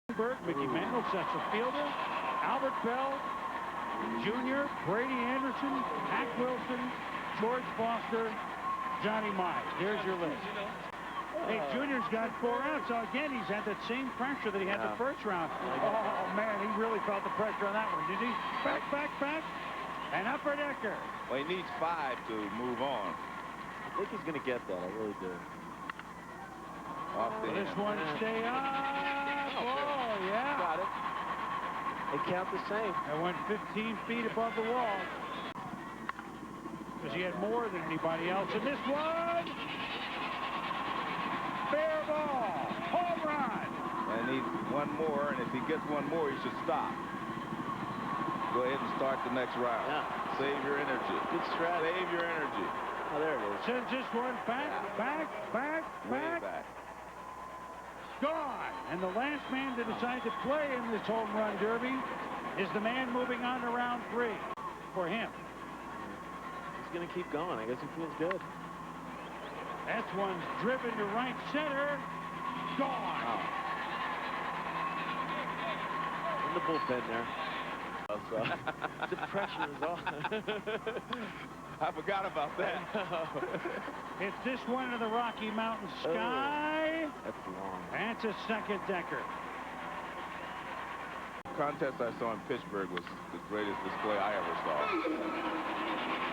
Mickey Mantle sets the fielder. Albert Bell, Jr., Brady Anderson, Hack Wilson, George Foster, Johnny Mize. There's your list. Hey, Junior's got 4 outs. So again, he's had that same pressure that he had the first round. Oh, man, he really felt the pressure on that one, did he? Back. And upper decker. Well, he needs 5 to move on. I think he's going to get that. I really do. Off the This one stay up. Oh, yeah. Got it. They count the same. That went 15 feet above the wall. Because he had more than anybody else. And this one, fair ball, home run. And he needs 1 more, and if he gets 1 more, he should stop. Go ahead and start the next round. Yeah. Save your energy. Good strategy. Save your energy. Oh, there it is. Sends this one back. Way back. Gone. And the last man to decide to play in this home run derby is the man moving on to round 3 for him. He's going to keep going. I guess he feels good. That one's driven to right center. Gone. Oh. In the bullpen there. So the pressure is on. I forgot about that. It's this one in the Rocky Mountain sky. That's long. That's a second decker. The contest I saw in Pittsburgh was the greatest display I ever saw.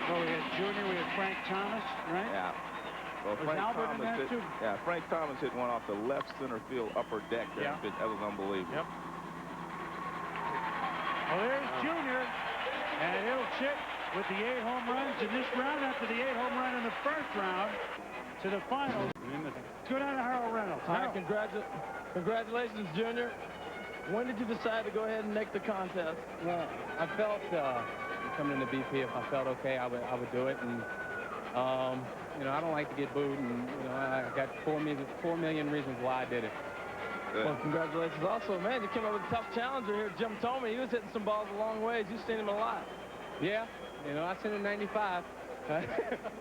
So we had Junior, we had Frank Thomas, right? Yeah. Well, Frank Thomas hit one off the left center field upper deck there. Yeah. That was unbelievable. Yep. Well, there's Junior, and he'll sit with the 8 home runs in this round after the 8 home run in the first round to the finals. Go down to Harold Reynolds. All right, congratulations, Junior. When did you decide to go ahead and make the contest? Well, I felt coming into BP, if I felt okay, I would do it. And you know, I don't like to get booed, and you know, I got 4 million reasons why I did it. Well, congratulations. Also, man, you came up with a tough challenger here. Jim told me he was hitting some balls a long ways. You've seen him a lot. Yeah, you know, I seen him 95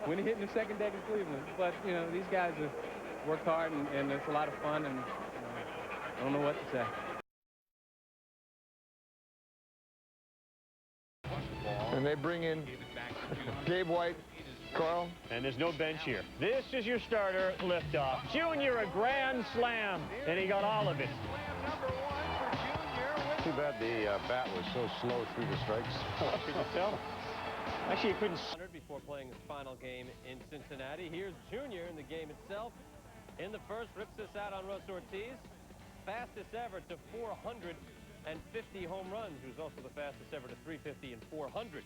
when he hit in the second deck in Cleveland. But, you know, these guys have worked hard, and it's a lot of fun, and I don't know what to say. And they bring in Gabe White, Carl. And there's no bench here. This is your starter liftoff. Junior, a grand slam, and he got all of it. Too bad the bat was so slow through the strikes. Could you tell? Actually, he couldn't. Before playing his final game in Cincinnati. Here's Junior in the game itself. In the first, rips this out on Russ Ortiz. Fastest ever to 450 home runs. He was also the fastest ever to 350 and 400.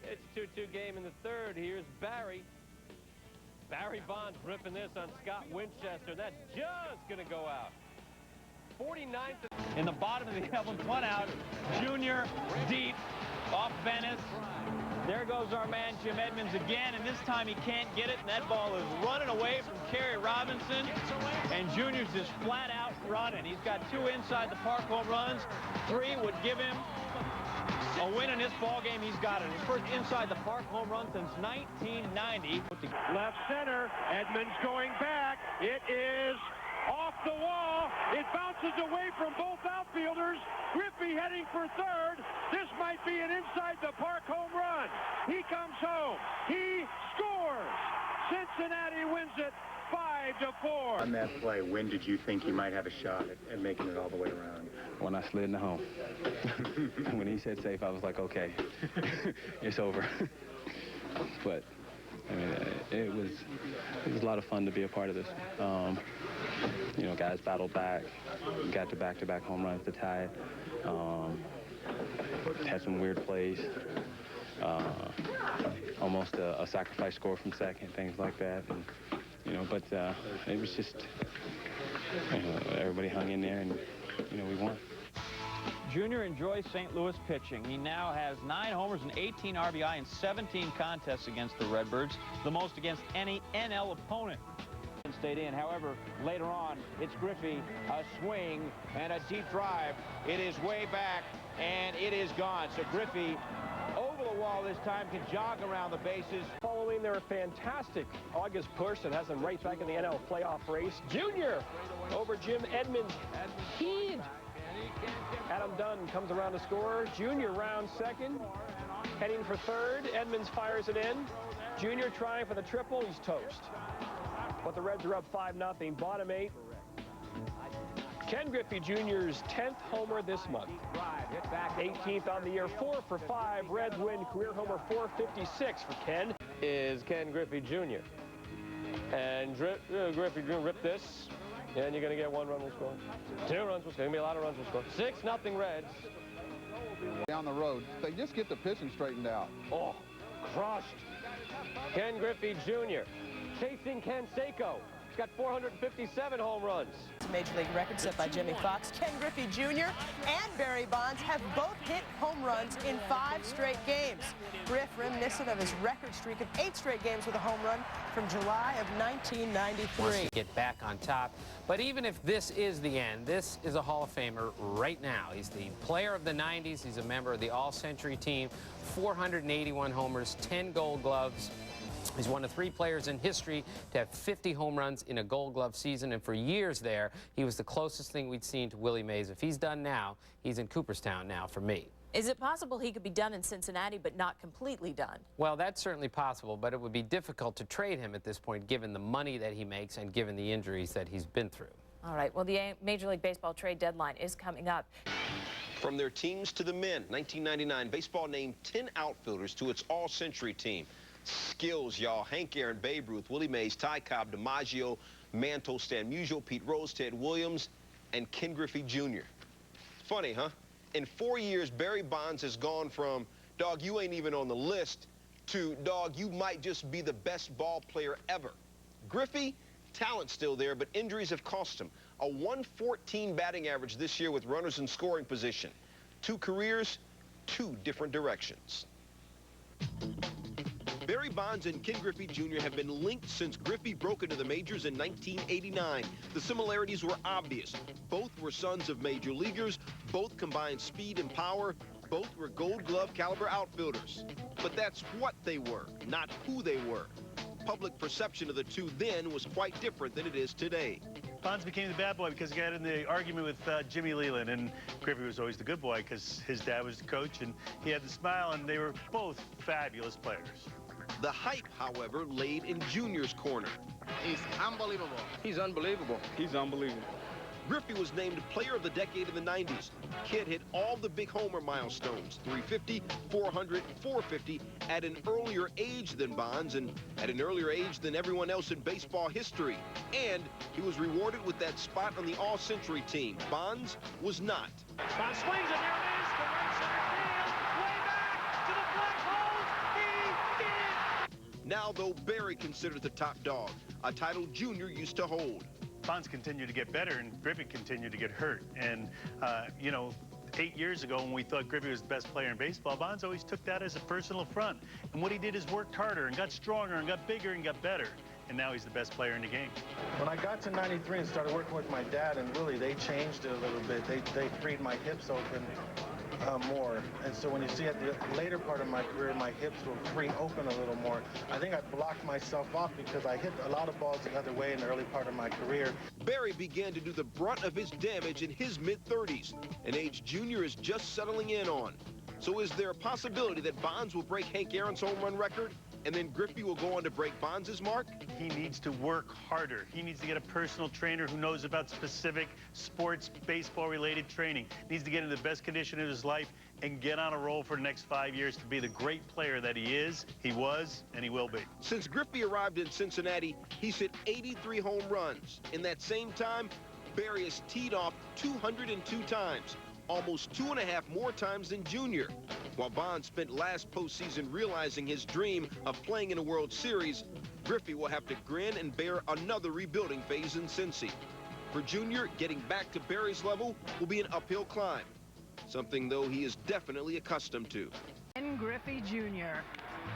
It's 2-2 game in the third. Here's Barry. Barry Bonds ripping this on Scott Winchester. That's just going to go out. 49th. In the bottom of the 11th, 1 out. Junior deep off Venice. There goes our man Jim Edmonds again, and this time he can't get it, and that ball is running away from Kerry Robinson, and Junior's just flat out running. He's got 2 inside the park home runs. 3 would give him a win in this ball game. He's got it. His first inside the park home run since 1990. Left center, Edmonds going back. It is off the wall. It bounces away from both outfielders. Griffey heading for third. This might be an inside the park home run. He comes home. He scores. Cincinnati wins it 5-4. On that play, when did you think he might have a shot at making it all the way around? When I slid into home. When he said safe, I was like, okay, it's over. But I mean, it was a lot of fun to be a part of this. You know, guys battled back, got to back-to-back home runs to tie it. Had some weird plays. Almost a sacrifice score from second, things like that. And, you know, but it was just, you know, everybody hung in there, and, you know, we won. Junior enjoys St. Louis pitching. He now has 9 homers and 18 RBI in 17 contests against the Redbirds, the most against any NL opponent. Stayed in. However, later on, it's Griffey, a swing and a deep drive. It is way back, and it is gone. So Griffey, over the wall this time, can jog around the bases. Following their fantastic August push that has them right back in the NL playoff race, Junior over Jim Edmonds. He'd Adam Dunn comes around to score. Junior rounds second. Heading for third. Edmonds fires it in. Junior trying for the triple. He's toast. But the Reds are up 5-0. Bottom 8. Ken Griffey Jr.'s 10th homer this month. 18th on the year, 4 for 5. Reds win career homer 456 for Ken. Is Ken Griffey Jr. And Griffey Jr. ripped this. And you're going to get 1 run will score. 2 runs will score. Going to be a lot of runs will score. 6-0 Reds. Down the road, they just get the pitching straightened out. Oh, crushed. Ken Griffey Jr. chasing Canseco. He's got 457 home runs. Major League record set by Jimmy Fox. Ken Griffey Jr. and Barry Bonds have both hit home runs in 5 straight games. Griff reminiscent of his record streak of 8 straight games with a home run from July of 1993. Wants to get back on top. But even if this is the end, this is a Hall of Famer right now. He's the player of the 90s. He's a member of the All-Century team. 481 homers, 10 Gold Gloves. He's one of 3 players in history to have 50 home runs in a Gold Glove season, and for years there, he was the closest thing we'd seen to Willie Mays. If he's done now, he's in Cooperstown now for me. Is it possible he could be done in Cincinnati but not completely done? Well, that's certainly possible, but it would be difficult to trade him at this point given the money that he makes and given the injuries that he's been through. All right, well, the Major League Baseball trade deadline is coming up. From their teams to the men, 1999, baseball named 10 outfielders to its all-century team. Skills, y'all. Hank Aaron, Babe Ruth, Willie Mays, Ty Cobb, DiMaggio, Mantle, Stan Musial, Pete Rose, Ted Williams, and Ken Griffey Jr. Funny, huh? In 4 years, Barry Bonds has gone from, dog, you ain't even on the list, to, dog, you might just be the best ball player ever. Griffey, talent still there, but injuries have cost him. A 114 batting average this year with runners in scoring position. 2 careers, 2 different directions. Barry Bonds and Ken Griffey Jr. have been linked since Griffey broke into the majors in 1989. The similarities were obvious. Both were sons of major leaguers. Both combined speed and power. Both were Gold Glove caliber outfielders. But that's what they were, not who they were. Public perception of the two then was quite different than it is today. Bonds became the bad boy because he got in the argument with Jimmy Leland, and Griffey was always the good boy because his dad was the coach, and he had the smile, and they were both fabulous players. The hype, however, laid in Junior's corner. He's unbelievable. He's unbelievable. He's unbelievable. Griffey was named Player of the Decade in the 90s. Kid hit all the big homer milestones, 350, 400, 450, at an earlier age than Bonds and at an earlier age than everyone else in baseball history. And he was rewarded with that spot on the All-Century team. Bonds was not. Bonds swings, and there it is. The right center field, way back to the black hole. He did. Now, though, Barry considered the top dog, a title Junior used to hold. Bonds continued to get better, and Griffey continued to get hurt. And, you know, 8 years ago when we thought Griffey was the best player in baseball, Bonds always took that as a personal affront. And what he did is worked harder and got stronger and got bigger and got better. And now he's the best player in the game. When I got to 93 and started working with my dad and Willie, they changed it a little bit. They freed my hips open more. And so when you see at the later part of my career, my hips will free open a little more. I think I blocked myself off because I hit a lot of balls the other way in the early part of my career. Barry began to do the brunt of his damage in his mid-30s, an age Junior is just settling in on. So is there a possibility that Bonds will break Hank Aaron's home run record? And then Griffey will go on to break Bonds' mark? He needs to work harder. He needs to get a personal trainer who knows about specific sports, baseball-related training. Needs to get in the best condition of his life and get on a roll for the next 5 years to be the great player that he is, he was, and he will be. Since Griffey arrived in Cincinnati, he's hit 83 home runs. In that same time, Barry has teed off 202 times. Almost 2.5 more times than Junior. While Bonds spent last postseason realizing his dream of playing in a World Series, Griffey will have to grin and bear another rebuilding phase in Cincy. For Junior, getting back to Barry's level will be an uphill climb, something, though, he is definitely accustomed to. Ken Griffey Jr.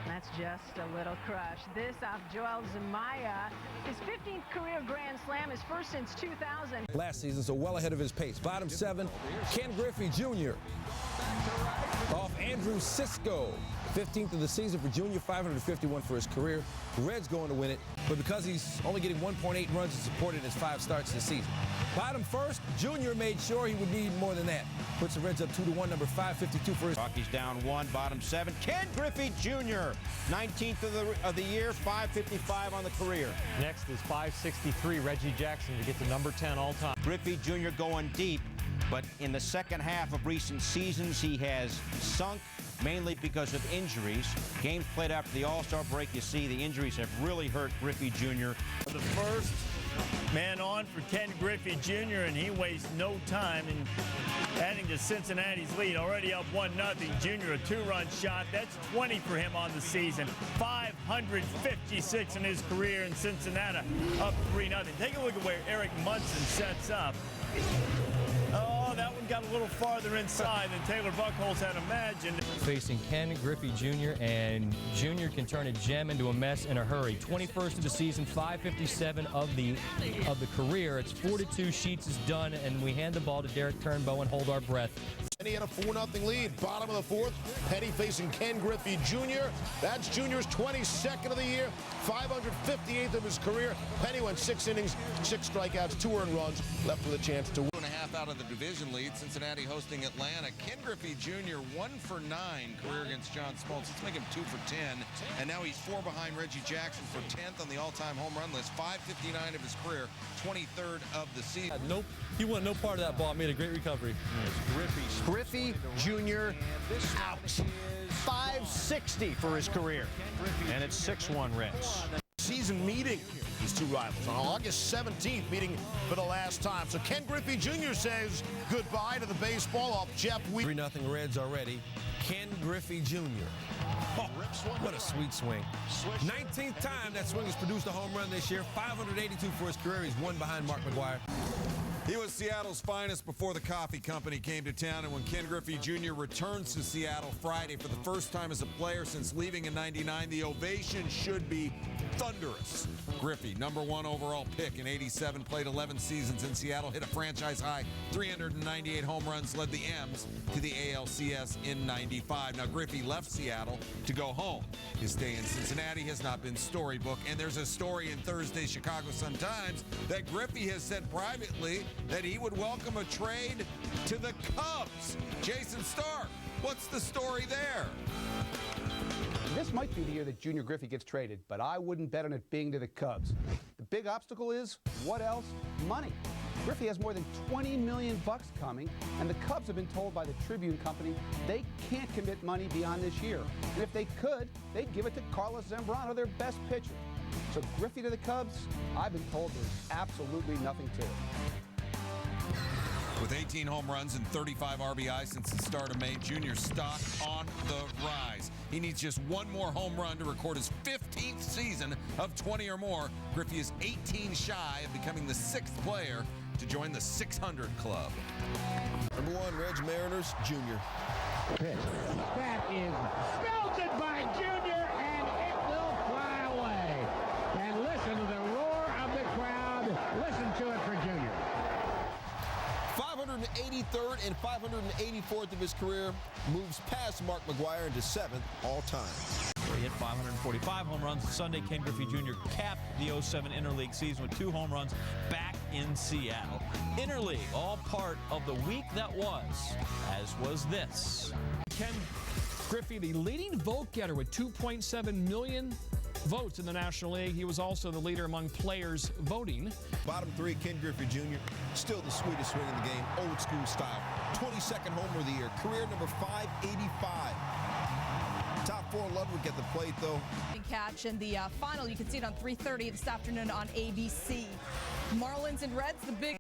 That's just a little crush. This off Joel Zumaya. His 15th career Grand Slam, his first since 2000. Last season, so well ahead of his pace. Bottom 7, Ken Griffey Jr. Off Andrew Cisco. 15th of the season for Junior, 551 for his career. Reds going to win it, but because he's only getting 1.8 runs, it's supported his 5 starts this season. Bottom first, Junior made sure he would need more than that. Puts the Reds up 2-1, number 552 for his. Rockies down 1, bottom 7. Ken Griffey Jr., 19th of the year, 555 on the career. Next is 563, Reggie Jackson to get to number 10 all-time. Griffey Jr. going deep, but in the second half of recent seasons, he has sunk, mainly because of injuries. Games played after the All-Star break, you see the injuries have really hurt Griffey Jr. The first man on for Ken Griffey Jr., and he wastes no time in adding to Cincinnati's lead. Already up 1-0. Jr. a 2-run shot. That's 20 for him on the season. 556 in his career in Cincinnati. Up 3-0. Take a look at where Eric Munson sets up. Oh, that one got a little farther inside than Taylor Buchholz had imagined. Facing Ken Griffey Jr., and Jr. can turn a gem into a mess in a hurry. 21st of the season, 557 of the career. It's 42 sheets is done, and we hand the ball to Derek Turnbow and hold our breath. And he had a 4-0 lead. Bottom of the fourth, Petty facing Ken Griffey Jr. That's Jr.'s 22nd of the year, 558th of his career. Petty went 6 innings, 6 strikeouts, 2 earned runs, left with a chance to win. 2.5 out of the division lead. Cincinnati hosting Atlanta. Ken Griffey Jr. 1 for 9 career against John Smoltz. Let's make him 2 for 10. And now he's 4 behind Reggie Jackson for 10th on the all-time home run list. 559 of his career, 23rd of the season. Nope, he wanted no part of that ball. Made a great recovery. Griffey Jr. out. 560 for his career. And it's 6-1 Reds. Season meeting. These two rivals on August 17th, meeting for the last time. So Ken Griffey Jr. says goodbye to the baseball off Jeff Wheat. 3-0 Reds already. Ken Griffey Jr. Oh, what a sweet swing. 19th time that swing has produced a home run this year. 582 for his career. He's 1 behind Mark McGwire. He was Seattle's finest before the coffee company came to town, and when Ken Griffey Jr. returns to Seattle Friday for the first time as a player since leaving in '99, the ovation should be thunderous. Griffey, number 1 overall pick in '87, played 11 seasons in Seattle, hit a franchise-high 398 home runs, led the M's to the ALCS in '95. Now, Griffey left Seattle to go home. His stay in Cincinnati has not been storybook, and there's a story in Thursday's Chicago Sun-Times that Griffey has said privately that he would welcome a trade to the Cubs. Jason Stark, what's the story there? This might be the year that Junior Griffey gets traded, but I wouldn't bet on it being to the Cubs. The big obstacle is, what else? Money. Griffey has more than $20 million coming, and the Cubs have been told by the Tribune Company they can't commit money beyond this year. And if they could, they'd give it to Carlos Zambrano, their best pitcher. So Griffey to the Cubs, I've been told there's absolutely nothing to it. With 18 home runs and 35 RBI since the start of May, Junior's stock on the rise. He needs just 1 more home run to record his 15th season of 20 or more. Griffey is 18 shy of becoming the 6th player to join the 600 club. Number 1, Reds Mariners, Junior. Pitch. That is belted by Junior, and it will fly away. And listen to the roar of the crowd. Listen to it for Junior. 583rd and 584th of his career, moves past Mark McGwire into 7th all-time. He hit 545 home runs. Sunday, Ken Griffey Jr. capped the '07 Interleague season with 2 home runs back in Seattle. Interleague, all part of the week that was, as was this. Ken Griffey, the leading vote getter with 2.7 million votes in the National League. He was also the leader among players voting. Bottom 3, Ken Griffey Jr., still the sweetest swing in the game, old school style. 22nd homer of the year, career number 585. Top 4 Ludwig at the plate, though. Catch in the final. You can see it on 3:30 this afternoon on ABC. Marlins and Reds, the big